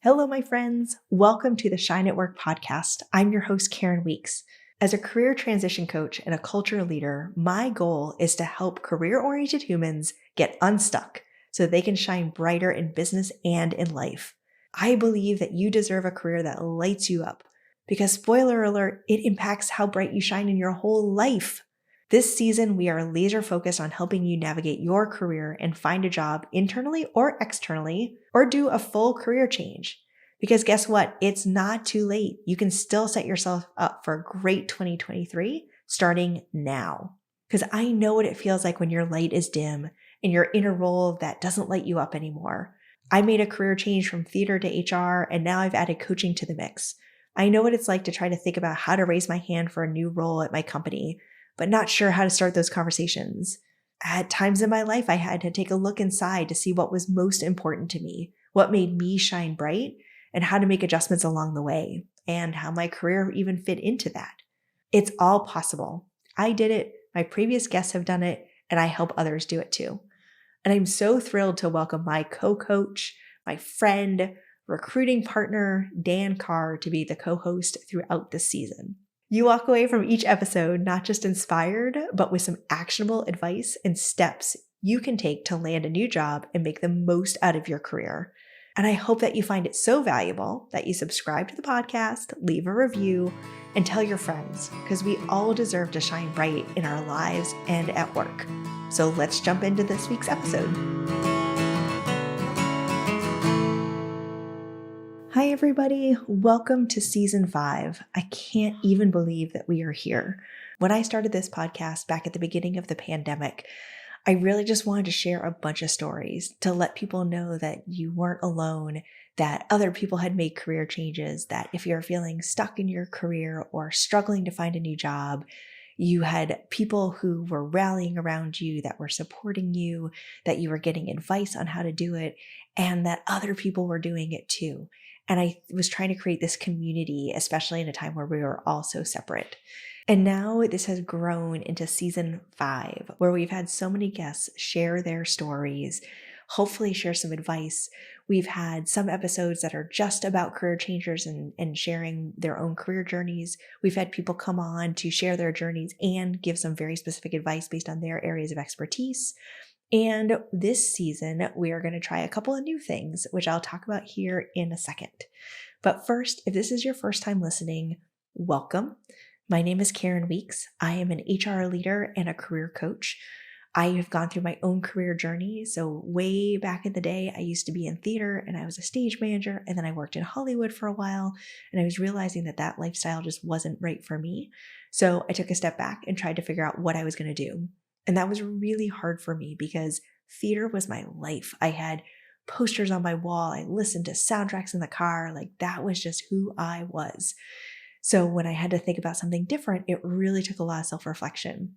Hello, my friends. Welcome to the Shine at Work podcast. I'm your host, Karen Weeks. As a career transition coach and a culture leader, my goal is to help career-oriented humans get unstuck so they can shine brighter in business and in life. I believe that you deserve a career that lights you up because, spoiler alert, it impacts how bright you shine in your whole life. This season, we are laser focused on helping you navigate your career and find a job internally or externally, or do a full career change. Because guess what? It's not too late. You can still set yourself up for a great 2023 starting now. Because I know what it feels like when your light is dim and you're in a role that doesn't light you up anymore. I made a career change from theater to HR, and now I've added coaching to the mix. I know what it's like to try to think about how to raise my hand for a new role at my company, but not sure how to start those conversations. At times in my life, I had to take a look inside to see what was most important to me, what made me shine bright, and how to make adjustments along the way, and how my career even fit into that. It's all possible. I did it, my previous guests have done it, and I help others do it too. And I'm so thrilled to welcome my co-coach, my friend, recruiting partner, Dan Carr, to be the co-host throughout this season. You walk away from each episode not just inspired, but with some actionable advice and steps you can take to land a new job and make the most out of your career. And I hope that you find it so valuable that you subscribe to the podcast, leave a review, and tell your friends, because we all deserve to shine bright in our lives and at work. So let's jump into this week's episode. Hi, everybody. Welcome to season 5. I can't even believe that we are here. When I started this podcast back at the beginning of the pandemic, I really just wanted to share a bunch of stories to let people know that you weren't alone, that other people had made career changes, that if you're feeling stuck in your career or struggling to find a new job, you had people who were rallying around you, that were supporting you, that you were getting advice on how to do it, and that other people were doing it too. And I was trying to create this community, especially in a time where we were all so separate. And now this has grown into season 5, where we've had so many guests share their stories, hopefully share some advice. We've had some episodes that are just about career changers and sharing their own career journeys. We've had people come on to share their journeys and give some very specific advice based on their areas of expertise. And this season, we are going to try a couple of new things, which I'll talk about here in a second. But first, if this is your first time listening, welcome. My name is Karen Weeks. I am an HR leader and a career coach. I have gone through my own career journey. So way back in the day, I used to be in theater and I was a stage manager, and then I worked in Hollywood for a while, and I was realizing that that lifestyle just wasn't right for me. So I took a step back and tried to figure out what I was going to do. And that was really hard for me because theater was my life. I had posters on my wall. I listened to soundtracks in the car. Like, that was just who I was. So when I had to think about something different, it really took a lot of self-reflection.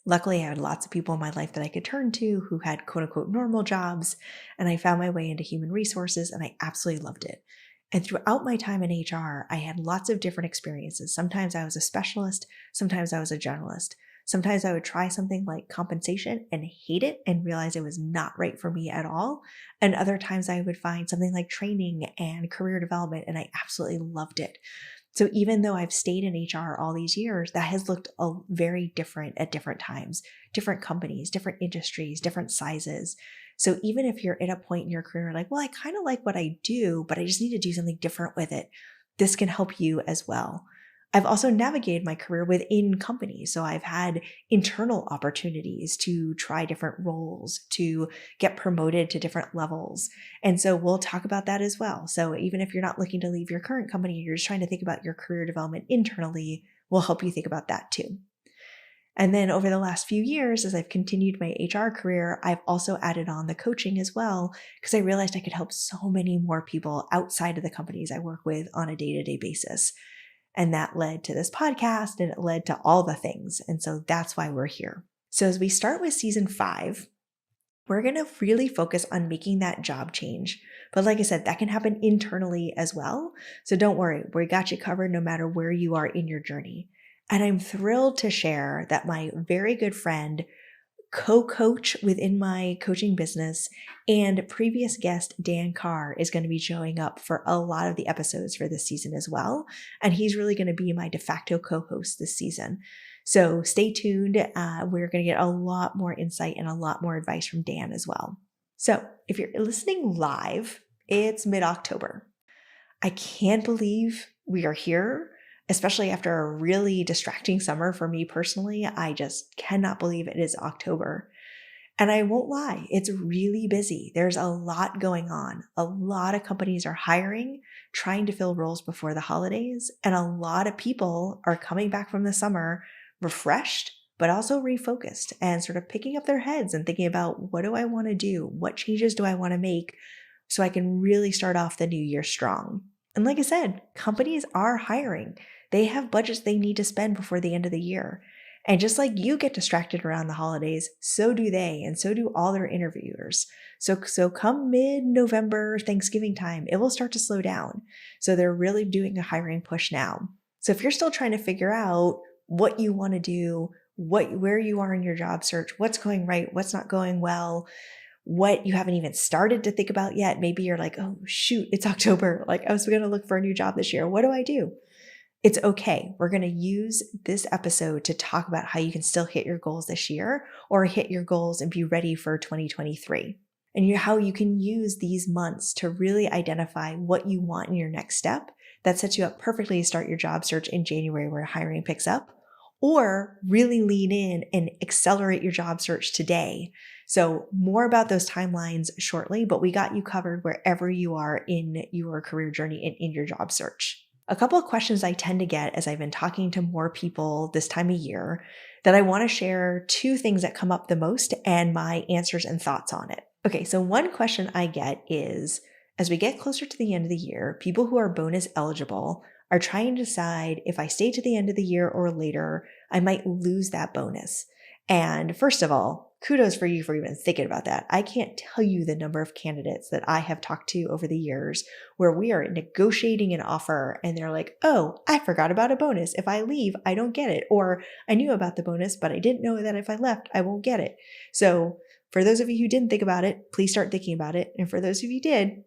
Luckily, I had lots of people in my life that I could turn to who had quote unquote normal jobs, and I found my way into human resources, and I absolutely loved it. And throughout my time in HR, I had lots of different experiences. Sometimes I was a specialist, sometimes I was a generalist. Sometimes I would try something like compensation and hate it and realize it was not right for me at all. And other times I would find something like training and career development, and I absolutely loved it. So even though I've stayed in HR all these years, that has looked very different at different times, different companies, different industries, different sizes. So even if you're at a point in your career like, well, I kind of like what I do, but I just need to do something different with it, this can help you as well. I've also navigated my career within companies. So I've had internal opportunities to try different roles, to get promoted to different levels. And so we'll talk about that as well. So even if you're not looking to leave your current company, you're just trying to think about your career development internally, we'll help you think about that too. And then over the last few years, as I've continued my HR career, I've also added on the coaching as well, because I realized I could help so many more people outside of the companies I work with on a day-to-day basis. And that led to this podcast, and it led to all the things. And so that's why we're here. So as we start with season 5, we're going to really focus on making that job change. But like I said, that can happen internally as well. So don't worry, we got you covered no matter where you are in your journey. And I'm thrilled to share that my very good friend, co-coach within my coaching business, and previous guest Dan Carr is going to be showing up for a lot of the episodes for this season as well. And he's really going to be my de facto co-host this season. So stay tuned. We're going to get a lot more insight and a lot more advice from Dan as well. So if you're listening live, it's mid-October. I can't believe we are here, especially after a really distracting summer for me personally. I just cannot believe it is October. And I won't lie, it's really busy. There's a lot going on. A lot of companies are hiring, trying to fill roles before the holidays, and a lot of people are coming back from the summer refreshed, but also refocused and sort of picking up their heads and thinking about, what do I want to do? What changes do I want to make so I can really start off the new year strong? And like I said, companies are hiring. They have budgets they need to spend before the end of the year. And just like you get distracted around the holidays, so do they, and so do all their interviewers. So come mid-November, Thanksgiving time, it will start to slow down. So they're really doing a hiring push now. So if you're still trying to figure out what you want to do, where you are in your job search, what's going right, what's not going well, what you haven't even started to think about yet. Maybe you're like, oh shoot, it's October. Like I was going to look for a new job this year. What do I do? It's okay. We're going to use this episode to talk about how you can still hit your goals this year or hit your goals and be ready for 2023. And how you can use these months to really identify what you want in your next step that sets you up perfectly to start your job search in January where hiring picks up, or really lean in and accelerate your job search today. So more about those timelines shortly, but we got you covered wherever you are in your career journey and in your job search. A couple of questions I tend to get as I've been talking to more people this time of year that I want to share, two things that come up the most and my answers and thoughts on it. Okay, so one question I get is, as we get closer to the end of the year, people who are bonus eligible are trying to decide if I stay to the end of the year or later, I might lose that bonus. And first of all, kudos for you for even thinking about that. I can't tell you the number of candidates that I have talked to over the years where we are negotiating an offer and they're like, oh, I forgot about a bonus. If I leave, I don't get it. Or I knew about the bonus, but I didn't know that if I left, I won't get it. So for those of you who didn't think about it, please start thinking about it. And for those of you who did,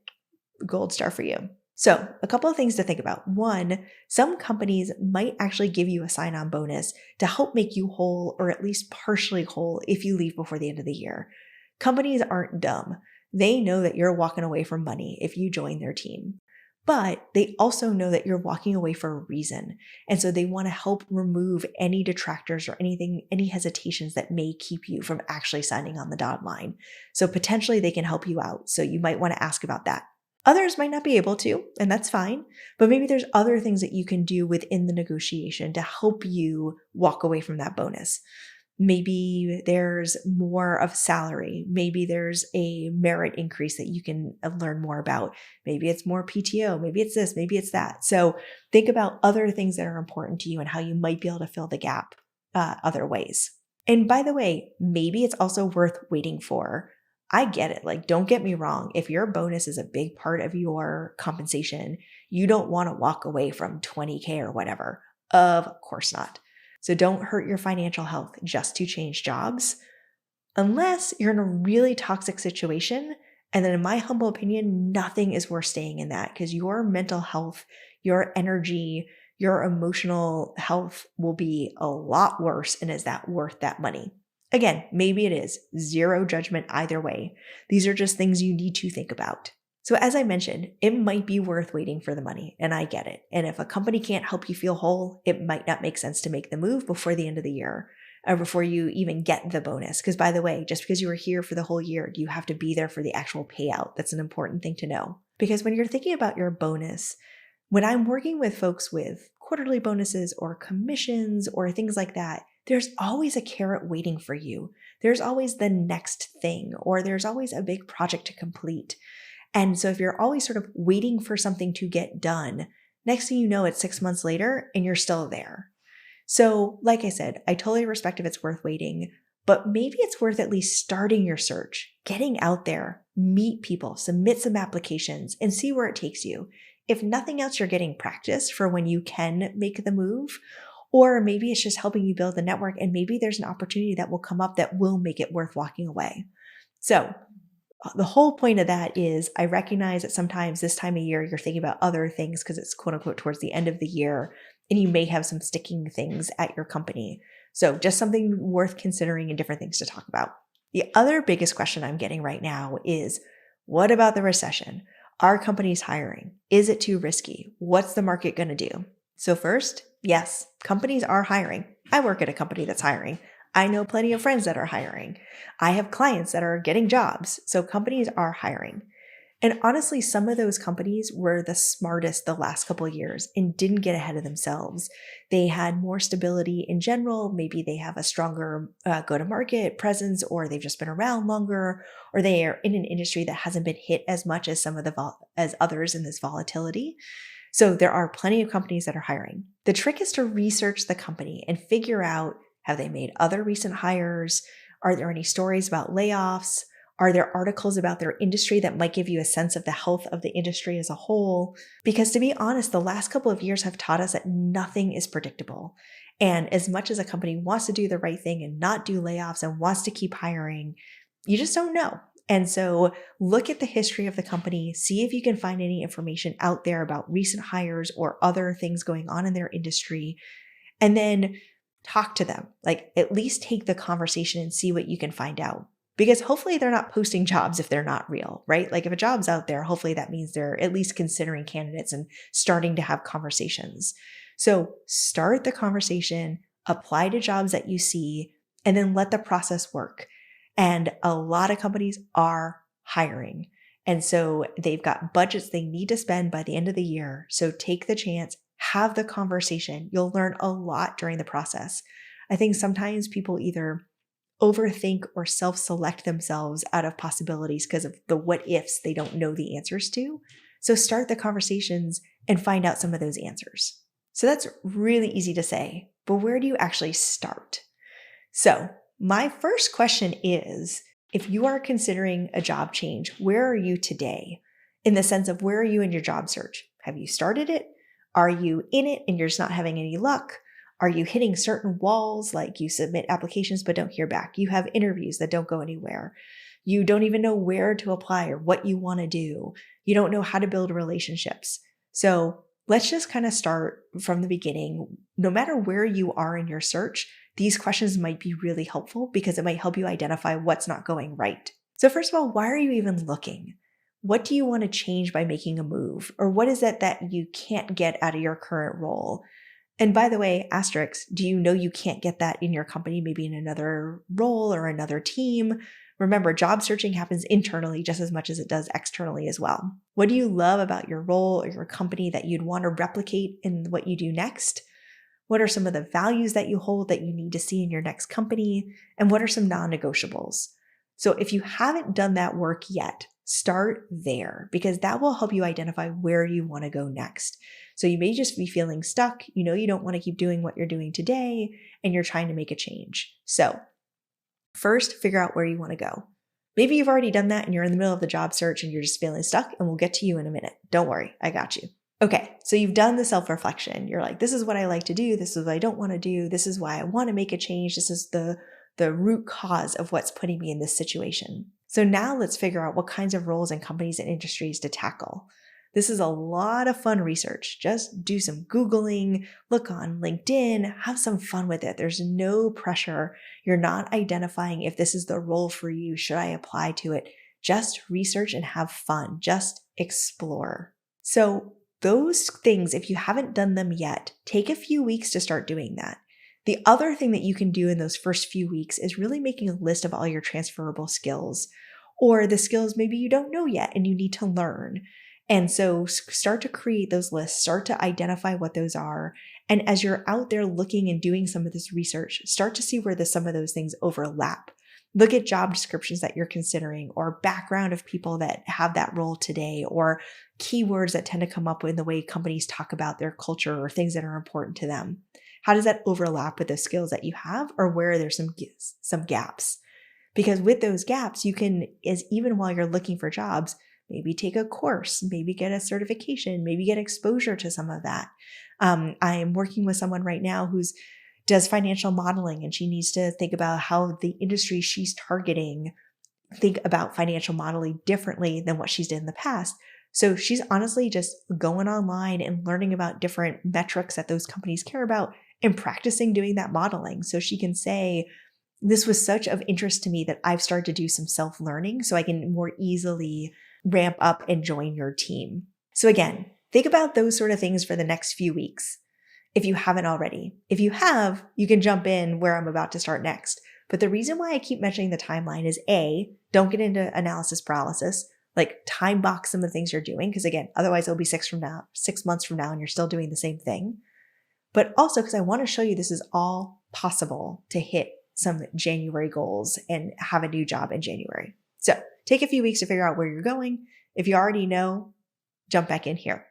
gold star for you. So a couple of things to think about. One, some companies might actually give you a sign-on bonus to help make you whole or at least partially whole if you leave before the end of the year. Companies aren't dumb. They know that you're walking away from money if you join their team. But they also know that you're walking away for a reason. And so they want to help remove any detractors or any hesitations that may keep you from actually signing on the dotted line. So potentially they can help you out. So you might want to ask about that. Others might not be able to, and that's fine, but maybe there's other things that you can do within the negotiation to help you walk away from that bonus. Maybe there's more of salary. Maybe there's a merit increase that you can learn more about. Maybe it's more PTO. Maybe it's this, maybe it's that. So think about other things that are important to you and how you might be able to fill the gap other ways. And by the way, maybe it's also worth waiting for. I get it. Like, don't get me wrong. If your bonus is a big part of your compensation, you don't want to walk away from 20K or whatever. Of course not. So don't hurt your financial health just to change jobs, unless you're in a really toxic situation. And then in my humble opinion, nothing is worth staying in that, because your mental health, your energy, your emotional health will be a lot worse. And is that worth that money? Again, maybe it is. Zero judgment either way. These are just things you need to think about. So as I mentioned, it might be worth waiting for the money, and I get it. And if a company can't help you feel whole, it might not make sense to make the move before the end of the year, or before you even get the bonus. Because by the way, just because you were here for the whole year, you have to be there for the actual payout. That's an important thing to know. Because when you're thinking about your bonus, when I'm working with folks with quarterly bonuses or commissions or things like that, there's always a carrot waiting for you. There's always the next thing, or there's always a big project to complete. And so if you're always sort of waiting for something to get done, next thing you know, it's 6 months later and you're still there. So like I said, I totally respect if it's worth waiting, but maybe it's worth at least starting your search, getting out there, meet people, submit some applications, and see where it takes you. If nothing else, you're getting practice for when you can make the move. Or maybe it's just helping you build a network, and maybe there's an opportunity that will come up that will make it worth walking away. So the whole point of that is I recognize that sometimes this time of year you're thinking about other things because it's quote unquote towards the end of the year, and you may have some sticking things at your company. So just something worth considering and different things to talk about. The other biggest question I'm getting right now is, what about the recession? Are companies hiring? Is it too risky? What's the market going to do? So first, yes, companies are hiring. I work at a company that's hiring. I know plenty of friends that are hiring. I have clients that are getting jobs. So companies are hiring. And honestly, some of those companies were the smartest the last couple of years and didn't get ahead of themselves. They had more stability in general. Maybe they have a stronger go-to-market presence, or they've just been around longer, or they are in an industry that hasn't been hit as much as some of as others in this volatility. So there are plenty of companies that are hiring. The trick is to research the company and figure out, have they made other recent hires? Are there any stories about layoffs? Are there articles about their industry that might give you a sense of the health of the industry as a whole? Because to be honest, the last couple of years have taught us that nothing is predictable. And as much as a company wants to do the right thing and not do layoffs and wants to keep hiring, you just don't know. And so look at the history of the company, see if you can find any information out there about recent hires or other things going on in their industry, and then talk to them. Like, at least take the conversation and see what you can find out. Because hopefully they're not posting jobs if they're not real, right? Like if a job's out there, hopefully that means they're at least considering candidates and starting to have conversations. So start the conversation, apply to jobs that you see, and then let the process work. And a lot of companies are hiring. And so they've got budgets they need to spend by the end of the year. So take the chance, have the conversation. You'll learn a lot during the process. I think sometimes people either overthink or self-select themselves out of possibilities because of the what ifs they don't know the answers to. So start the conversations and find out some of those answers. So that's really easy to say, but where do you actually start? So my first question is, if you are considering a job change, where are you today? In the sense of, where are you in your job search? Have you started it? Are you in it and you're just not having any luck? Are you hitting certain walls, like you submit applications but don't hear back? You have interviews that don't go anywhere. You don't even know where to apply or what you want to do. You don't know how to build relationships. So let's just kind of start from the beginning. No matter where you are in your search, these questions might be really helpful because it might help you identify what's not going right. So first of all, why are you even looking? What do you want to change by making a move? Or what is it that you can't get out of your current role? And by the way, asterisk, do you know you can't get that in your company, maybe in another role or another team? Remember, job searching happens internally just as much as it does externally as well. What do you love about your role or your company that you'd want to replicate in what you do next? What are some of the values that you hold that you need to see in your next company? And what are some non-negotiables? So if you haven't done that work yet, start there, because that will help you identify where you want to go next. So you may just be feeling stuck. You know you don't want to keep doing what you're doing today, and you're trying to make a change. So first, figure out where you want to go. Maybe you've already done that and you're in the middle of the job search and you're just feeling stuck, and we'll get to you in a minute. Don't worry, I got you. Okay, so you've done the self-reflection. You're like, this is what I like to do. This is what I don't want to do. This is why I want to make a change. This is the root cause of what's putting me in this situation. So now let's figure out what kinds of roles and companies and industries to tackle. This is a lot of fun research. Just do some Googling, look on LinkedIn, have some fun with it. There's no pressure. You're not identifying if this is the role for you. Should I apply to it? Just research and have fun. Just explore. So those things, if you haven't done them yet, take a few weeks to start doing that. The other thing that you can do in those first few weeks is really making a list of all your transferable skills, or the skills maybe you don't know yet and you need to learn. And so start to create those lists, start to identify what those are. And as you're out there looking and doing some of this research, start to see where some of those things overlap. Look at job descriptions that you're considering, or background of people that have that role today, or keywords that tend to come up in the way companies talk about their culture or things that are important to them. How does that overlap with the skills that you have, or where are there some gaps? Because with those gaps, you can, even while you're looking for jobs, maybe take a course, maybe get a certification, maybe get exposure to some of that. I am working with someone right now who's does financial modeling, and she needs to think about how the industry she's targeting think about financial modeling differently than what she's did in the past. So she's honestly just going online and learning about different metrics that those companies care about and practicing doing that modeling. So she can say, this was such of interest to me that I've started to do some self-learning so I can more easily ramp up and join your team. So again, think about those sort of things for the next few weeks if you haven't already. If you have, you can jump in where I'm about to start next. But the reason why I keep mentioning the timeline is A, don't get into analysis paralysis, like time box some of the things you're doing. Because again, otherwise it'll be 6 months from now and you're still doing the same thing. But also because I want to show you this is all possible to hit some January goals and have a new job in January. So take a few weeks to figure out where you're going. If you already know, jump back in here.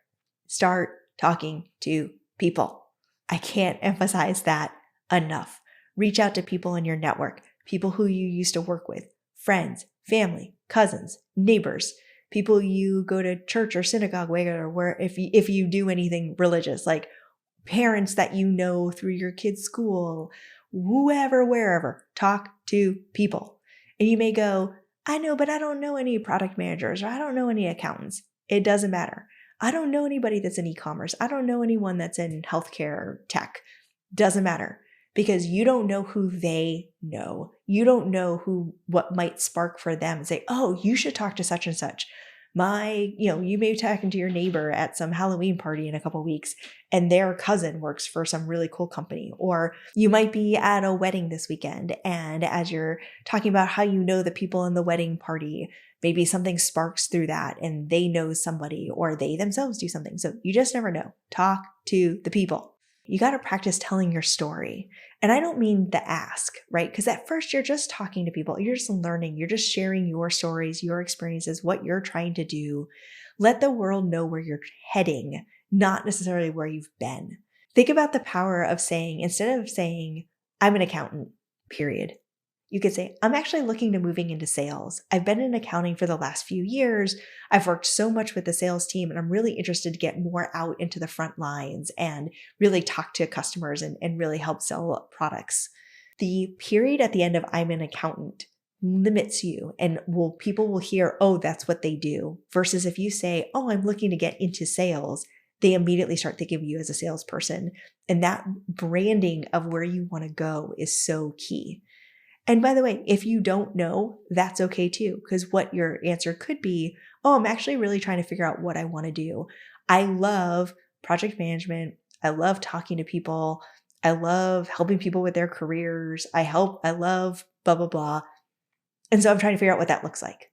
Start talking to people. I can't emphasize that enough. Reach out to people in your network, people who you used to work with, friends, family, cousins, neighbors, people you go to church or synagogue with, or where if you do anything religious, like parents that you know through your kid's school, whoever, wherever. Talk to people. And you may go, I know, but I don't know any product managers, or I don't know any accountants. It doesn't matter. I don't know anybody that's in e-commerce. I don't know anyone that's in healthcare or tech. Doesn't matter. Because you don't know who they know. You don't know what might spark for them and say, oh, you should talk to such and such. You may be talking to your neighbor at some Halloween party in a couple of weeks and their cousin works for some really cool company. Or you might be at a wedding this weekend, and as you're talking about how you know the people in the wedding party, maybe something sparks through that and they know somebody or they themselves do something. So you just never know. Talk to the people. You got to practice telling your story. And I don't mean the ask, right? Because at first you're just talking to people. You're just learning. You're just sharing your stories, your experiences, what you're trying to do. Let the world know where you're heading, not necessarily where you've been. Think about the power of saying, instead of saying, I'm an accountant, period. You could say, I'm actually looking to moving into sales. I've been in accounting for the last few years. I've worked so much with the sales team, and I'm really interested to get more out into the front lines and really talk to customers and really help sell products. The period at the end of I'm an accountant limits you, and people will hear, oh, that's what they do. Versus if you say, oh, I'm looking to get into sales, they immediately start thinking of you as a salesperson. And that branding of where you want to go is so key. And by the way, if you don't know, that's okay too, because what your answer could be, oh, I'm actually really trying to figure out what I want to do. I love project management. I love talking to people. I love helping people with their careers. I love blah, blah, blah. And so I'm trying to figure out what that looks like.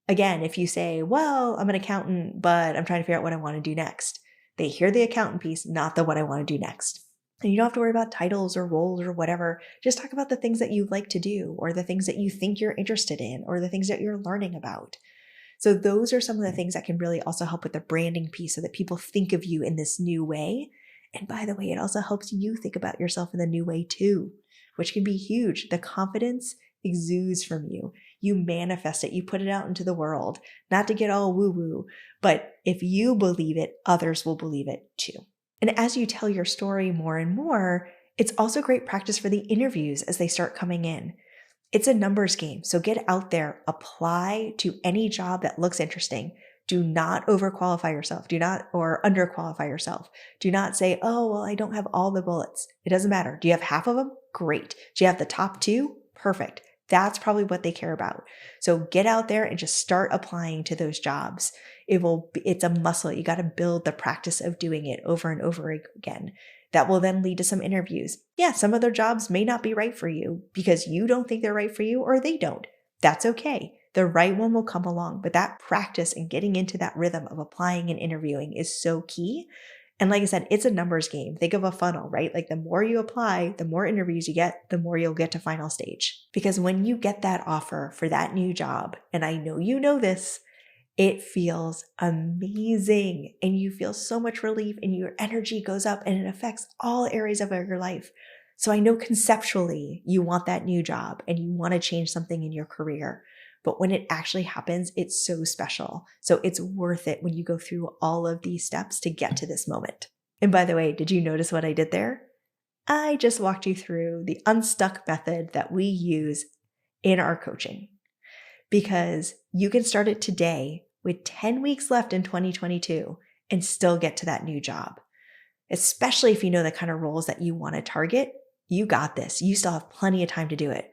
Again, if you say, well, I'm an accountant, but I'm trying to figure out what I want to do next. They hear the accountant piece, not the what I want to do next. And you don't have to worry about titles or roles or whatever. Just talk about the things that you like to do, or the things that you think you're interested in, or the things that you're learning about. So those are some of the things that can really also help with the branding piece so that people think of you in this new way. And by the way, it also helps you think about yourself in the new way too, which can be huge. The confidence exudes from you. You manifest it. You put it out into the world, not to get all woo-woo, but if you believe it, others will believe it too. And as you tell your story more and more, it's also great practice for the interviews as they start coming in. It's a numbers game. So get out there, apply to any job that looks interesting. Do not overqualify yourself. Or underqualify yourself. Do not say, oh, well, I don't have all the bullets. It doesn't matter. Do you have half of them? Great. Do you have the top 2? Perfect. That's probably what they care about. So get out there and just start applying to those jobs. It's a muscle. You got to build the practice of doing it over and over again. That will then lead to some interviews. Yeah, some other jobs may not be right for you because you don't think they're right for you, or they don't. That's okay. The right one will come along, but that practice and getting into that rhythm of applying and interviewing is so key. And like I said, it's a numbers game. Think of a funnel, right? Like the more you apply, the more interviews you get, the more you'll get to final stage. Because when you get that offer for that new job, and I know you know this, it feels amazing and you feel so much relief and your energy goes up and it affects all areas of your life. So I know conceptually you want that new job and you want to change something in your career, but when it actually happens, it's so special. So it's worth it when you go through all of these steps to get to this moment. And by the way, did you notice what I did there? I just walked you through the unstuck method that we use in our coaching, because you can start it today with 10 weeks left in 2022 and still get to that new job. Especially if you know the kind of roles that you want to target, you got this. You still have plenty of time to do it.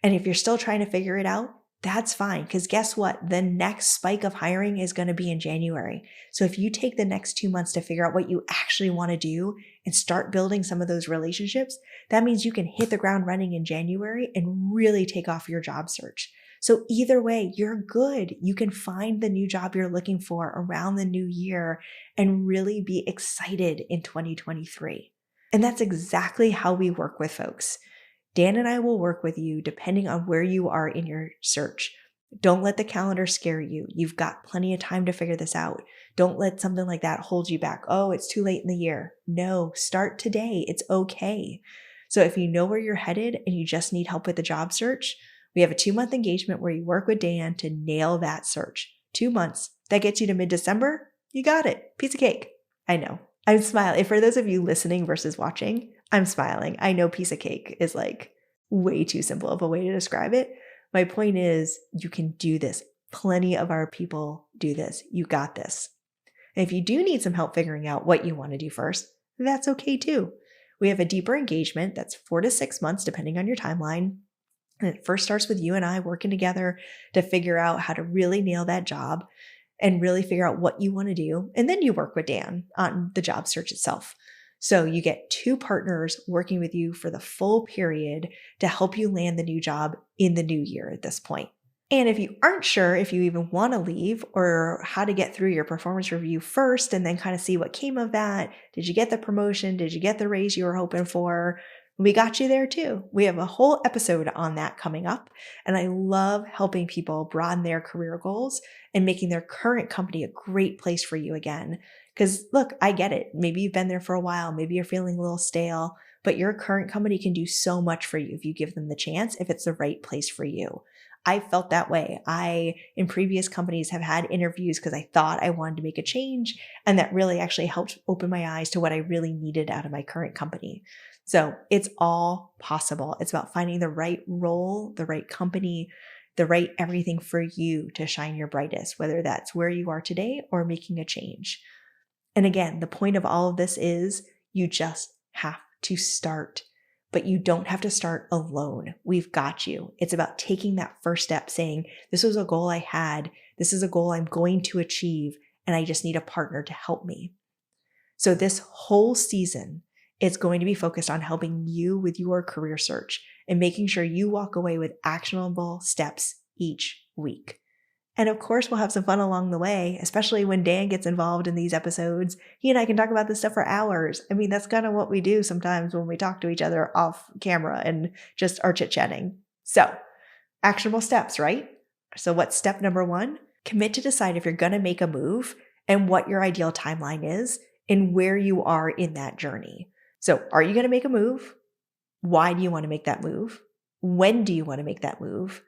And if you're still trying to figure it out, that's fine. Because guess what? The next spike of hiring is going to be in January. So if you take the next 2 months to figure out what you actually want to do and start building some of those relationships, that means you can hit the ground running in January and really take off your job search. So either way, you're good. You can find the new job you're looking for around the new year and really be excited in 2023. And that's exactly how we work with folks. Dan and I will work with you depending on where you are in your search. Don't let the calendar scare you. You've got plenty of time to figure this out. Don't let something like that hold you back. Oh, it's too late in the year. No, start today. It's okay. So if you know where you're headed and you just need help with the job search, we have a 2-month engagement where you work with Dan to nail that search. 2 months. That gets you to mid-December. You got it. Piece of cake. I know. I'm smiling. For those of you listening versus watching, I'm smiling. I know piece of cake is like way too simple of a way to describe it. My point is you can do this. Plenty of our people do this. You got this. And if you do need some help figuring out what you want to do first, that's okay too. We have a deeper engagement that's 4 to 6 months, depending on your timeline. And it first starts with you and I working together to figure out how to really nail that job and really figure out what you want to do. And then you work with Dan on the job search itself. So you get 2 partners working with you for the full period to help you land the new job in the new year at this point. And if you aren't sure if you even want to leave or how to get through your performance review first and then kind of see what came of that, did you get the promotion? Did you get the raise you were hoping for? We got you there too. We have a whole episode on that coming up. And I love helping people broaden their career goals and making their current company a great place for you again. Because look, I get it. Maybe you've been there for a while. Maybe you're feeling a little stale, but your current company can do so much for you if you give them the chance, if it's the right place for you. I felt that way. I, in previous companies, have had interviews because I thought I wanted to make a change, and that really actually helped open my eyes to what I really needed out of my current company. So it's all possible. It's about finding the right role, the right company, the right everything for you to shine your brightest, whether that's where you are today or making a change. And again, the point of all of this is you just have to start. But you don't have to start alone. We've got you. It's about taking that first step, saying, this was a goal I had. This is a goal I'm going to achieve, and I just need a partner to help me. So this whole season is going to be focused on helping you with your career search and making sure you walk away with actionable steps each week. And of course, we'll have some fun along the way, especially when Dan gets involved in these episodes. He and I can talk about this stuff for hours. I mean, that's kind of what we do sometimes when we talk to each other off camera and just are chit-chatting. So, actionable steps, right? So what's step number 1? Commit to decide if you're going to make a move and what your ideal timeline is and where you are in that journey. So, are you going to make a move? Why do you want to make that move? When do you want to make that move?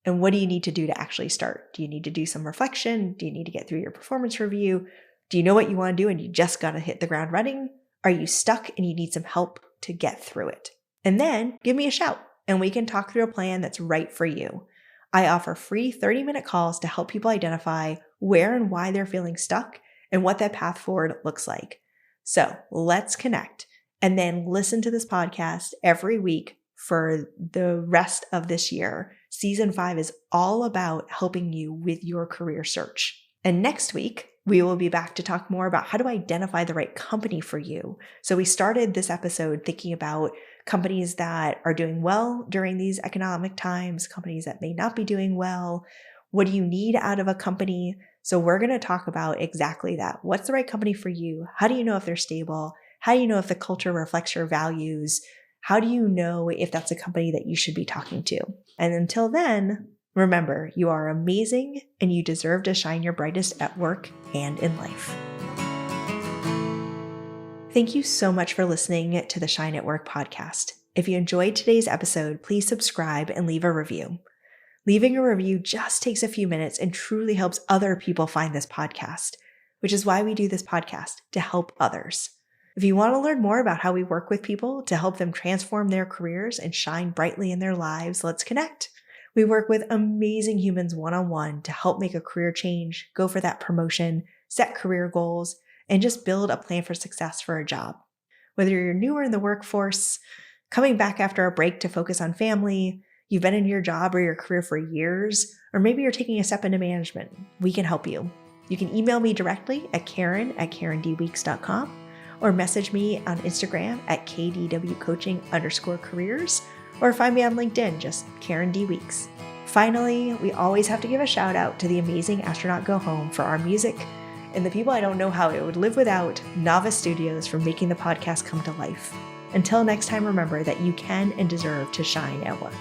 And what do you need to do to actually start? Do you need to do some reflection? Do you need to get through your performance review? Do you know what you want to do and you just got to hit the ground running? Are you stuck and you need some help to get through it? And then give me a shout and we can talk through a plan that's right for you. I offer free 30-minute calls to help people identify where and why they're feeling stuck and what that path forward looks like. So let's connect and then listen to this podcast every week for the rest of this year. Season 5 is all about helping you with your career search. And next week, we will be back to talk more about how to identify the right company for you. So we started this episode thinking about companies that are doing well during these economic times, companies that may not be doing well. What do you need out of a company? So we're going to talk about exactly that. What's the right company for you? How do you know if they're stable? How do you know if the culture reflects your values? How do you know if that's a company that you should be talking to? And until then, remember, you are amazing and you deserve to shine your brightest at work and in life. Thank you so much for listening to the Shine at Work podcast. If you enjoyed today's episode, please subscribe and leave a review. Leaving a review just takes a few minutes and truly helps other people find this podcast, which is why we do this podcast, to help others. If you want to learn more about how we work with people to help them transform their careers and shine brightly in their lives, let's connect. We work with amazing humans one-on-one to help make a career change, go for that promotion, set career goals, and just build a plan for success for a job. Whether you're newer in the workforce, coming back after a break to focus on family, you've been in your job or your career for years, or maybe you're taking a step into management, we can help you. You can email me directly at Karen@KarenDweeks.com or message me on Instagram at KDWCoaching_careers, or find me on LinkedIn, just Karen D. Weeks. Finally, we always have to give a shout out to the amazing Astronaut Go Home for our music and the people I don't know how I would live without, Novice Studios, for making the podcast come to life. Until next time, remember that you can and deserve to shine at work.